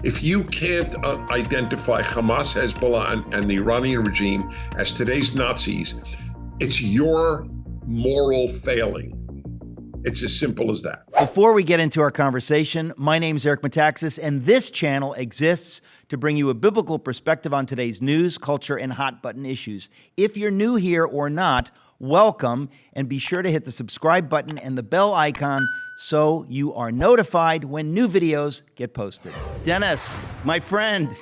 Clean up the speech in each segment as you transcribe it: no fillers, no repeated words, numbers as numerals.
If you can't identify Hamas, Hezbollah, and the Iranian regime as today's Nazis, it's your moral failing. It's as simple as that. Before we get into our conversation, my name's Eric Metaxas, and this channel exists to bring you a biblical perspective on today's news, culture, and hot-button issues. If you're new here or not, welcome, and be sure to hit the subscribe button and the bell icon so you are notified when new videos get posted. Dennis, my friend,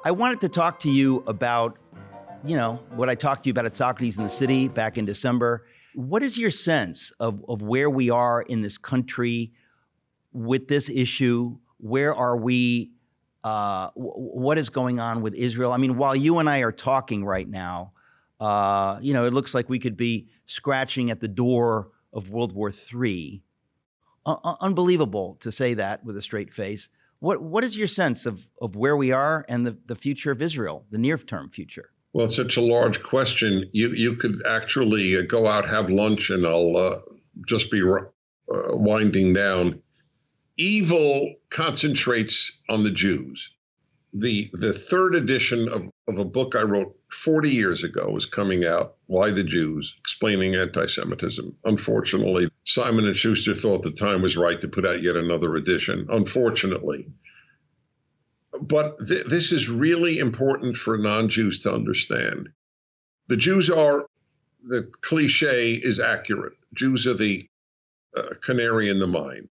I wanted to talk to you about, what I talked to you about at Socrates in the City back in December. What is your sense of where we are in this country with this issue? Where are we? What is going on with Israel? I mean, while you and I are talking right now, it looks like we could be scratching at the door of World War III. Unbelievable to say that with a straight face. What is your sense of where we are and the future of Israel, the near-term future? Well, it's such a large question. You could actually go out, have lunch, and I'll just be winding down. Evil concentrates on the Jews. The third edition of a book I wrote 40 years ago is coming out, Why the Jews? Explaining Anti-Semitism. Unfortunately, Simon & Schuster thought the time was right to put out yet another edition, unfortunately. But this is really important for non-Jews to understand. The Jews are, the cliche is accurate. Jews are the canary in the mine.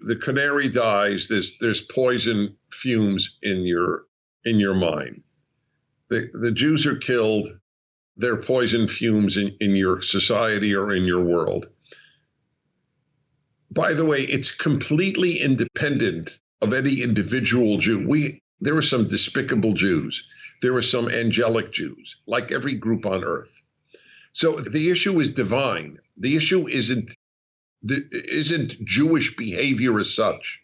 The canary dies, there's poison fumes in your mine. The Jews are killed, there are poison fumes in your society or in your world. By the way, it's completely independent of any individual Jew. There are some despicable Jews. There are some angelic Jews, like every group on earth. So the issue is divine. The issue isn't Jewish behavior as such.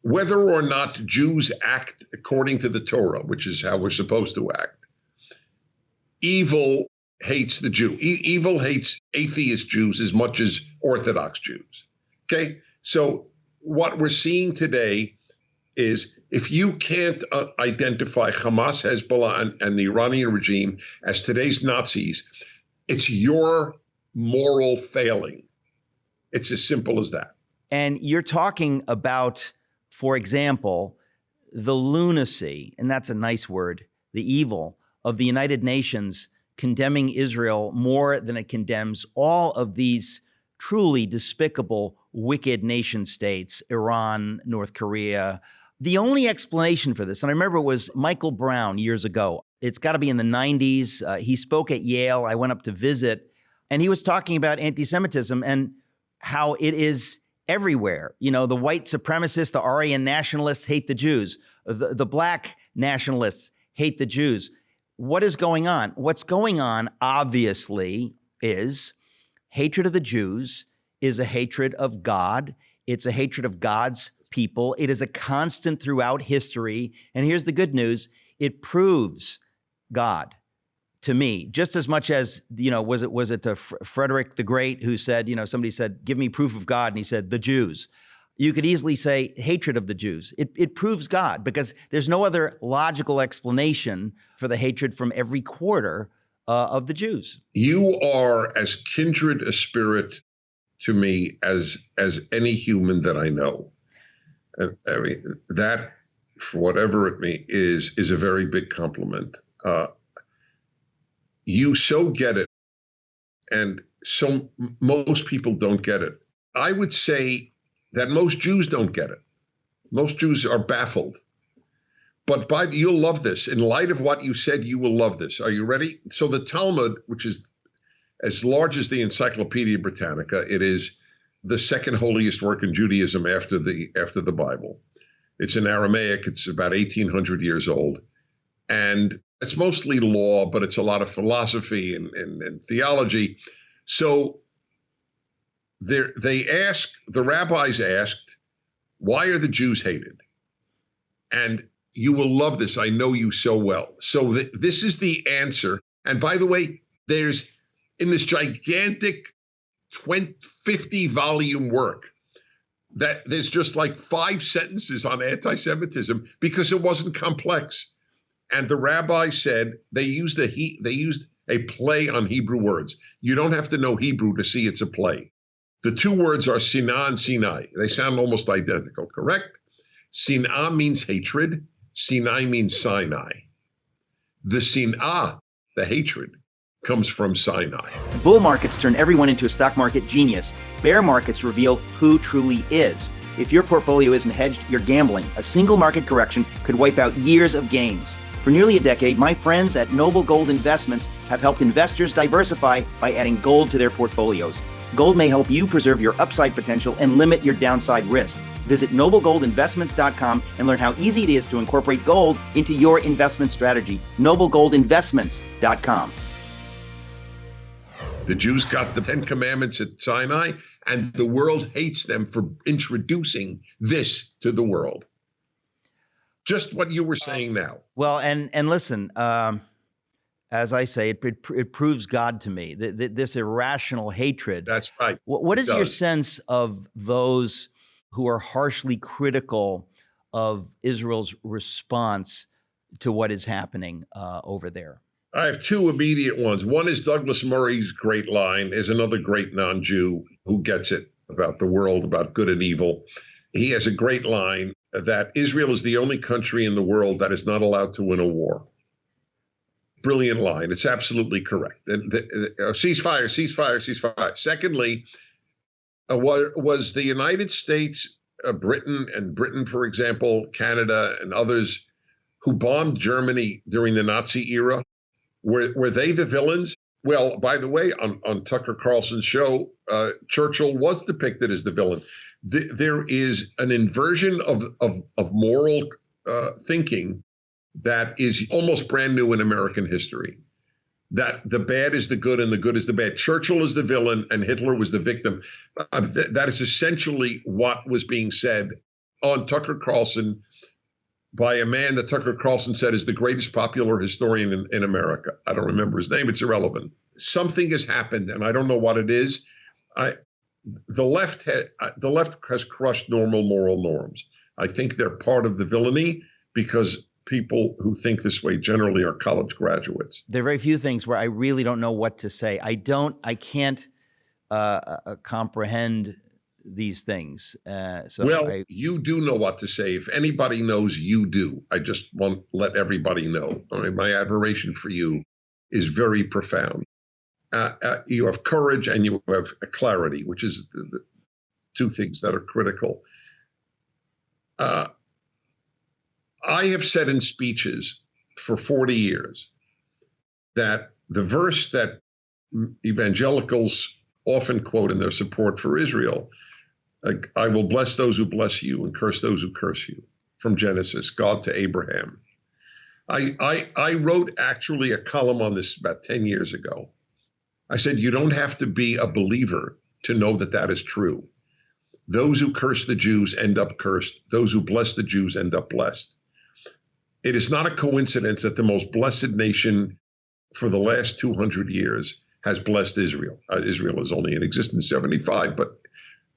Whether or not Jews act according to the Torah, which is how we're supposed to act, evil hates the Jew. Evil hates atheist Jews as much as Orthodox Jews. Okay? So what we're seeing today is if you can't identify Hamas, Hezbollah, and the Iranian regime as today's Nazis, it's your moral failing. It's as simple as that. And you're talking about, for example, the lunacy, and that's a nice word, the evil of the United Nations condemning Israel more than it condemns all of these truly despicable, wicked nation states, Iran, North Korea. The only explanation for this, and I remember it was Michael Brown years ago. It's got to be in the 90s. He spoke at Yale. I went up to visit, and he was talking about anti-Semitism and how it is everywhere. The white supremacists, the Aryan nationalists hate the Jews. The black nationalists hate the Jews. What is going on? What's going on, obviously, is hatred of the Jews is a hatred of God. It's a hatred of God's people. It is a constant throughout history. And here's the good news. It proves God to me, just as much as, was it to Frederick the Great who said, somebody said, give me proof of God. And he said, the Jews. You could easily say hatred of the Jews. It proves God because there's no other logical explanation for the hatred from every quarter of the Jews. You are as kindred a spirit to me as any human that I know. I mean, that, for whatever it means, is a very big compliment. You so get it, and so most people don't get it. I would say that most Jews don't get it. Most Jews are baffled. But you'll love this. In light of what you said, you will love this. Are you ready? So the Talmud, which is as large as the Encyclopedia Britannica, it is the second holiest work in Judaism after the Bible. It's in Aramaic. It's about 1,800 years old. And it's mostly law, but it's a lot of philosophy and theology. So the rabbis asked, why are the Jews hated? And you will love this. I know you so well. So this is the answer. And by the way, there's in this gigantic 50-volume work, that there's just like 5 sentences on anti-Semitism because it wasn't complex. And the rabbi said they used a play on Hebrew words. You don't have to know Hebrew to see it's a play. The 2 words are Sinah and Sinai. They sound almost identical, correct? Sinah means hatred. Sinai means Sinai. The Sinah, the hatred, comes from Sinai. Bull markets turn everyone into a stock market genius. Bear markets reveal who truly is. If your portfolio isn't hedged, you're gambling. A single market correction could wipe out years of gains. For nearly a decade, my friends at Noble Gold Investments have helped investors diversify by adding gold to their portfolios. Gold may help you preserve your upside potential and limit your downside risk. Visit noblegoldinvestments.com and learn how easy it is to incorporate gold into your investment strategy. noblegoldinvestments.com. The Jews got the 10 Commandments at Sinai, and the world hates them for introducing this to the world. Just what you were saying now. Well, and listen, as I say, it proves God to me, this irrational hatred. That's right. What is your sense of those who are harshly critical of Israel's response to what is happening over there? I have 2 immediate ones. One is Douglas Murray's great line, is another great non-Jew who gets it about the world, about good and evil. He has a great line that Israel is the only country in the world that is not allowed to win a war. Brilliant line. It's absolutely correct. And ceasefire, ceasefire, ceasefire. Secondly, was the United States, Britain, for example, Canada and others who bombed Germany during the Nazi era, were they the villains? Well, by the way, on Tucker Carlson's show, Churchill was depicted as the villain. There is an inversion of moral thinking that is almost brand new in American history. That the bad is the good and the good is the bad. Churchill is the villain and Hitler was the victim. That is essentially what was being said on Tucker Carlson by a man that Tucker Carlson said is the greatest popular historian in America. I don't remember his name. It's irrelevant. Something has happened, and I don't know what it is. The left has crushed normal moral norms. I think they're part of the villainy because people who think this way generally are college graduates. There are very few things where I really don't know what to say. I can't comprehend these things. You do know what to say. If anybody knows, you do. I just want to let everybody know. I mean, my admiration for you is very profound. You have courage and you have clarity, which is the 2 things that are critical. I have said in speeches for 40 years that the verse that evangelicals often quote in their support for Israel, I will bless those who bless you and curse those who curse you, from Genesis, God to Abraham. I wrote actually a column on this about 10 years ago. I said, you don't have to be a believer to know that that is true. Those who curse the Jews end up cursed. Those who bless the Jews end up blessed. It is not a coincidence that the most blessed nation for the last 200 years has blessed Israel. Israel is only in existence 75, but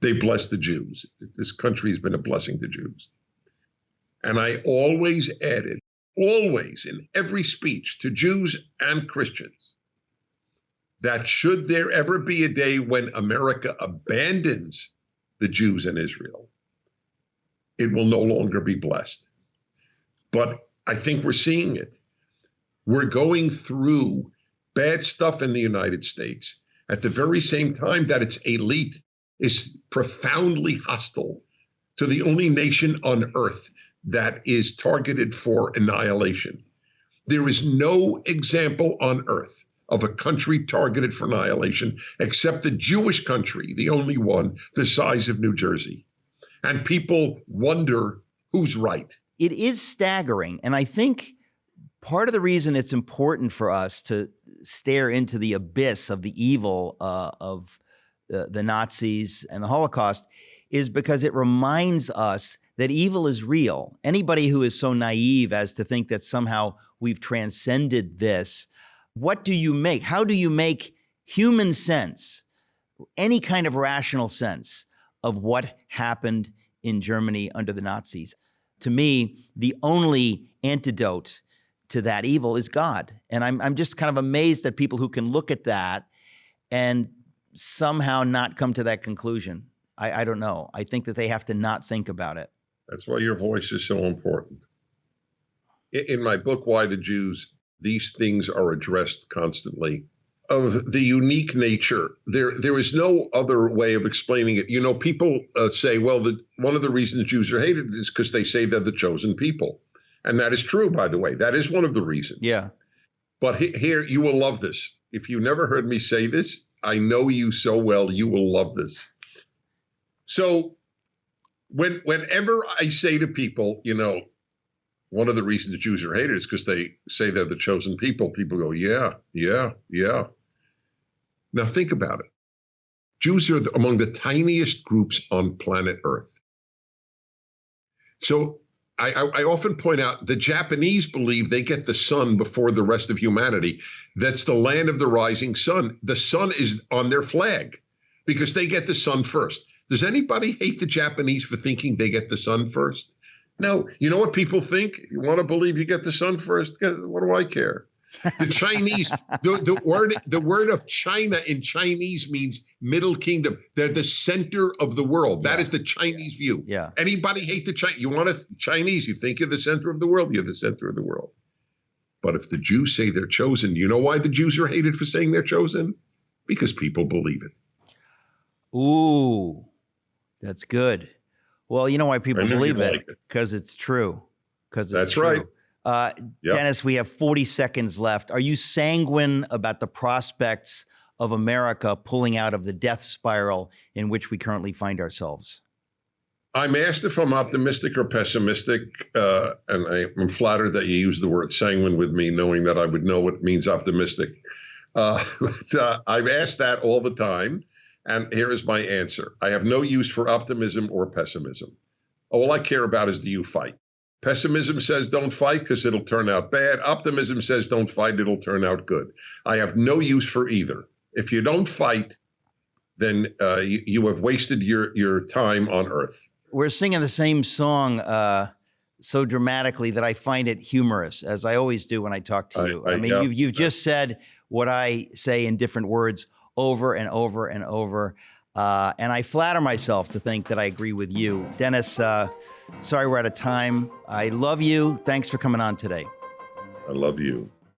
they blessed the Jews. This country has been a blessing to Jews. And I always added, always in every speech to Jews and Christians, that should there ever be a day when America abandons the Jews and Israel, it will no longer be blessed. But I think we're seeing it. We're going through bad stuff in the United States at the very same time that its elite is profoundly hostile to the only nation on earth that is targeted for annihilation. There is no example on earth of a country targeted for annihilation except the Jewish country, the only one the size of New Jersey. And people wonder who's right. It is staggering. And I think part of the reason it's important for us to stare into the abyss of the evil of the Nazis and the Holocaust is because it reminds us that evil is real. Anybody who is so naive as to think that somehow we've transcended this, what do you make? How do you make human sense, any kind of rational sense of what happened in Germany under the Nazis. To me, the only antidote to that evil is God. And I'm just kind of amazed at people who can look at that and somehow not come to that conclusion. I don't know. I think that they have to not think about it. That's why your voice is so important. In my book, Why the Jews, these things are addressed constantly. Of the unique nature, there is no other way of explaining it. You know, people say, well, one of the reasons Jews are hated is because they say they're the chosen people. And that is true, by the way. That is one of the reasons. Yeah. But here, you will love this. If you never heard me say this, I know you so well, you will love this. So whenever I say to people, you know, one of the reasons the Jews are hated is because they say they're the chosen people, people go, yeah. Now think about it. Jews are among the tiniest groups on planet Earth. So I often point out the Japanese believe they get the sun before the rest of humanity. That's the land of the rising sun. The sun is on their flag because they get the sun first. Does anybody hate the Japanese for thinking they get the sun first? No. You know what people think? You want to believe you get the sun first? What do I care? The Chinese, the word of China in Chinese means Middle Kingdom. They're the center of the world. That is the Chinese view. Yeah. Anybody hate the Chinese? You want a Chinese? You think you're the center of the world? You're the center of the world. But if the Jews say they're chosen, you know why the Jews are hated for saying they're chosen? Because people believe it. Ooh, that's good. Well, you know why people believe it? Like it. Because it's true. That's right. Yep. Dennis, we have 40 seconds left. Are you sanguine about the prospects of America pulling out of the death spiral in which we currently find ourselves? I'm asked if I'm optimistic or pessimistic, and I'm flattered that you use the word sanguine with me, knowing that I would know what means optimistic. I've asked that all the time, and here is my answer. I have no use for optimism or pessimism. All I care about is, do you fight? Pessimism says don't fight because it'll turn out bad. Optimism says don't fight, it'll turn out good. I have no use for either. If you don't fight, then you have wasted your time on earth. We're singing the same song so dramatically that I find it humorous, as I always do when I talk to you. I mean, you've just said what I say in different words over and over and over. And I flatter myself to think that I agree with you. Dennis, sorry we're out of time. I love you. Thanks for coming on today. I love you.